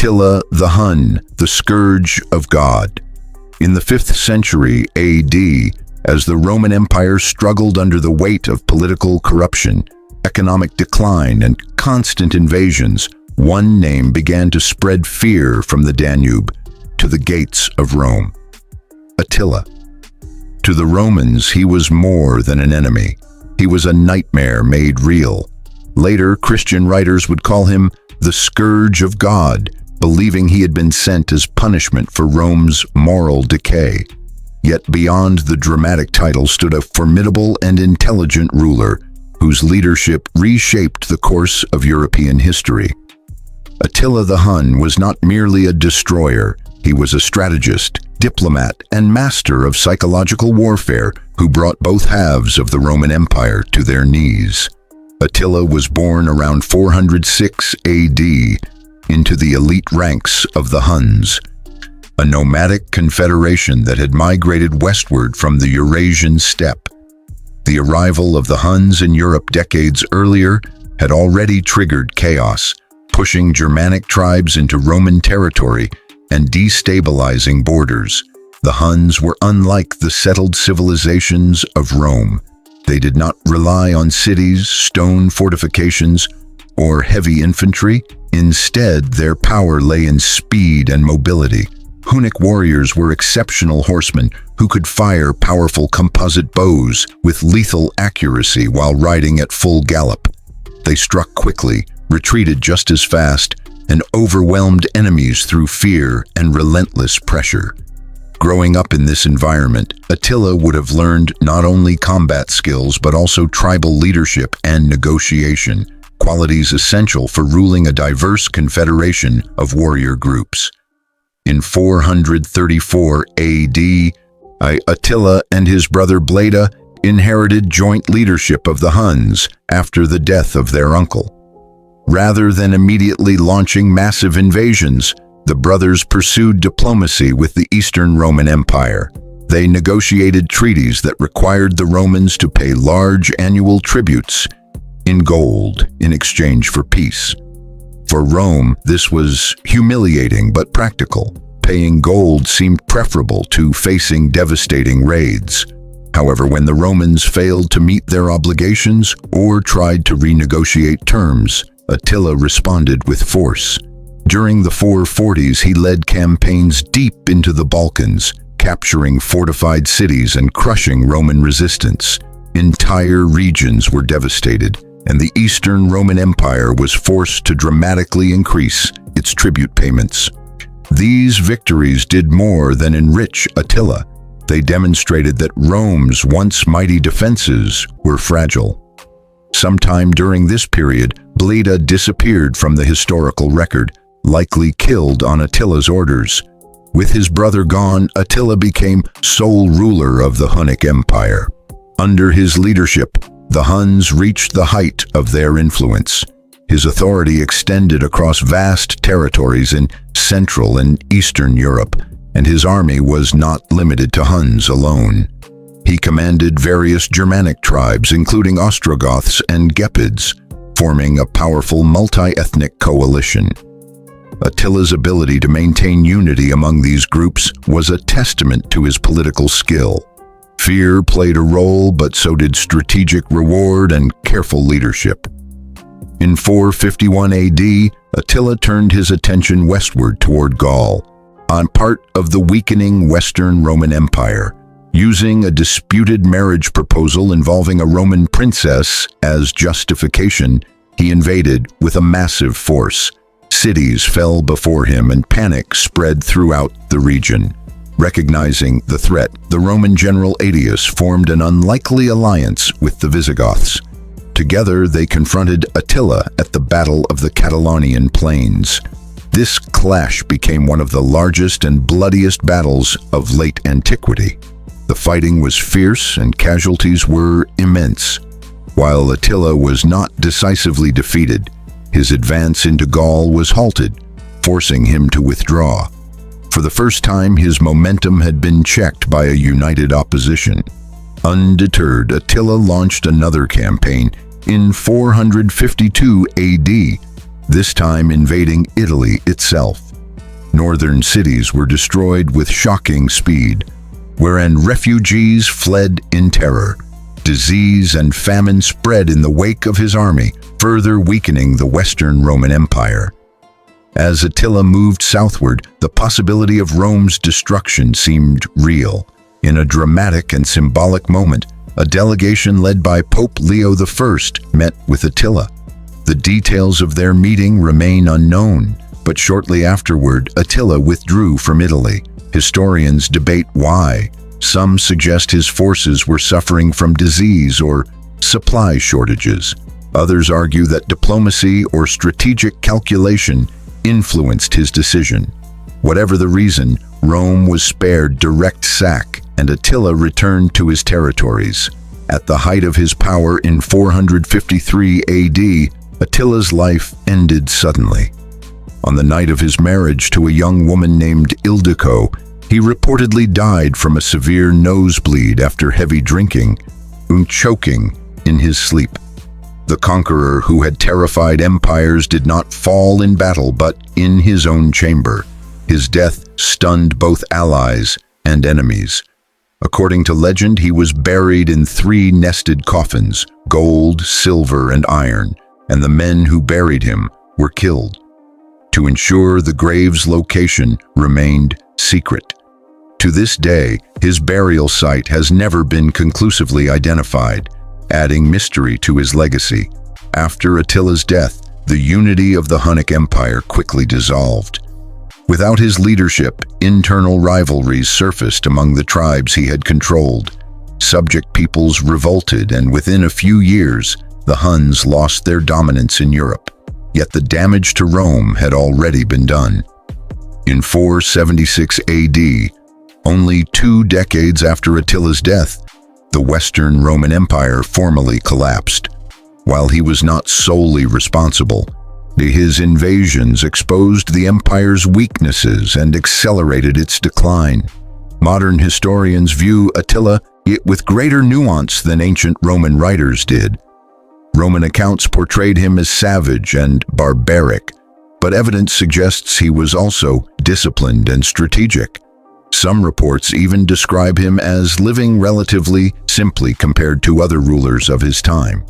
Attila the Hun, the Scourge of God. In the 5th century AD, as the Roman Empire struggled under the weight of political corruption, economic decline, and constant invasions, one name began to spread fear from the Danube to the gates of Rome: Attila. To the Romans, he was more than an enemy. He was a nightmare made real. Later, Christian writers would call him the Scourge of God, believing he had been sent as punishment for Rome's moral decay. Yet beyond the dramatic title stood a formidable and intelligent ruler whose leadership reshaped the course of European history. Attila the Hun was not merely a destroyer. He was a strategist, diplomat, and master of psychological warfare who brought both halves of the Roman Empire to their knees. Attila was born around 406 AD into the elite ranks of the Huns, a nomadic confederation that had migrated westward from the Eurasian steppe. The arrival of the Huns in Europe decades earlier had already triggered chaos, pushing Germanic tribes into Roman territory and destabilizing borders. The Huns were unlike the settled civilizations of Rome. They did not rely on cities, stone fortifications, or heavy infantry. Instead, their power lay in speed and mobility. Hunnic warriors were exceptional horsemen who could fire powerful composite bows with lethal accuracy while riding at full gallop. They struck quickly, retreated just as fast, and overwhelmed enemies through fear and relentless pressure. Growing up in this environment, Attila would have learned not only combat skills but also tribal leadership and negotiation, qualities essential for ruling a diverse confederation of warrior groups. In 434 AD, Attila and his brother Bleda inherited joint leadership of the Huns after the death of their uncle. Rather than immediately launching massive invasions, the brothers pursued diplomacy with the Eastern Roman Empire. They negotiated treaties that required the Romans to pay large annual tributes in gold in exchange for peace. For Rome, this was humiliating but practical. Paying gold seemed preferable to facing devastating raids. However, when the Romans failed to meet their obligations or tried to renegotiate terms, Attila responded with force. During the 440s, he led campaigns deep into the Balkans, capturing fortified cities and crushing Roman resistance. Entire regions were devastated, and the Eastern Roman Empire was forced to dramatically increase its tribute payments. These victories did more than enrich Attila. They demonstrated that Rome's once mighty defenses were fragile. Sometime during this period, Bleda disappeared from the historical record, likely killed on Attila's orders. With his brother gone, Attila became sole ruler of the Hunnic Empire. Under his leadership, the Huns reached the height of their influence. His authority extended across vast territories in Central and Eastern Europe, and his army was not limited to Huns alone. He commanded various Germanic tribes, including Ostrogoths and Gepids, forming a powerful multi-ethnic coalition. Attila's ability to maintain unity among these groups was a testament to his political skill. Fear played a role, but so did strategic reward and careful leadership. In 451 AD, Attila turned his attention westward toward Gaul, on part of the weakening Western Roman Empire. Using a disputed marriage proposal involving a Roman princess as justification, he invaded with a massive force. Cities fell before him and panic spread throughout the region. Recognizing the threat, the Roman general Aetius formed an unlikely alliance with the Visigoths. Together, they confronted Attila at the Battle of the Catalaunian Plains. This clash became one of the largest and bloodiest battles of late antiquity. The fighting was fierce and casualties were immense. While Attila was not decisively defeated, his advance into Gaul was halted, forcing him to withdraw. For the first time, his momentum had been checked by a united opposition. Undeterred, Attila launched another campaign in 452 AD, this time invading Italy itself. Northern cities were destroyed with shocking speed, wherein refugees fled in terror. Disease and famine spread in the wake of his army, further weakening the Western Roman Empire. As Attila moved southward, the possibility of Rome's destruction seemed real. In a dramatic and symbolic moment, a delegation led by Pope Leo I met with Attila. The details of their meeting remain unknown, but shortly afterward, Attila withdrew from Italy. Historians debate why. Some suggest his forces were suffering from disease or supply shortages. Others argue that diplomacy or strategic calculation influenced his decision. Whatever the reason, Rome was spared direct sack, and Attila returned to his territories. At the height of his power in 453 AD, Attila's life ended suddenly. On the night of his marriage to a young woman named Ildiko, he reportedly died from a severe nosebleed after heavy drinking and choking in his sleep. The conqueror who had terrified empires did not fall in battle, but in his own chamber. His death stunned both allies and enemies. According to legend, he was buried in 3 nested coffins, gold, silver, and iron, and the men who buried him were killed. To ensure the grave's location remained secret. To this day, his burial site has never been conclusively identified, adding mystery to his legacy. After Attila's death, the unity of the Hunnic Empire quickly dissolved. Without his leadership, internal rivalries surfaced among the tribes he had controlled. Subject peoples revolted, and within a few years, the Huns lost their dominance in Europe. Yet the damage to Rome had already been done. In 476 AD, only 2 decades after Attila's death, the Western Roman Empire formally collapsed. While he was not solely responsible, his invasions exposed the empire's weaknesses and accelerated its decline. Modern historians view Attila with greater nuance than ancient Roman writers did. Roman accounts portrayed him as savage and barbaric, but evidence suggests he was also disciplined and strategic. Some reports even describe him as living relatively simply compared to other rulers of his time.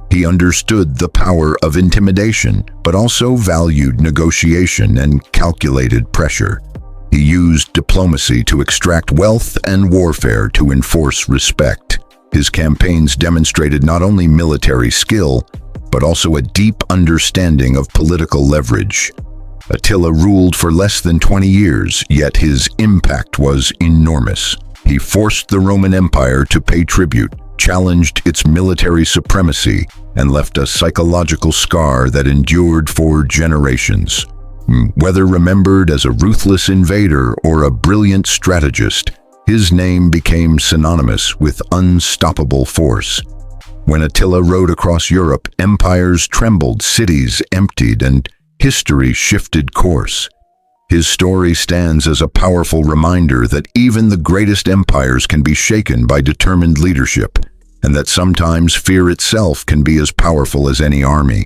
He understood the power of intimidation, but also valued negotiation and calculated pressure. He used diplomacy to extract wealth and warfare to enforce respect. His campaigns demonstrated not only military skill, but also a deep understanding of political leverage. Attila ruled for less than 20 years, yet his impact was enormous. He forced the Roman Empire to pay tribute, challenged its military supremacy, and left a psychological scar that endured for generations. Whether remembered as a ruthless invader or a brilliant strategist, his name became synonymous with unstoppable force. When Attila rode across Europe, empires trembled, cities emptied, and history shifted course. His story stands as a powerful reminder that even the greatest empires can be shaken by determined leadership, and that sometimes fear itself can be as powerful as any army.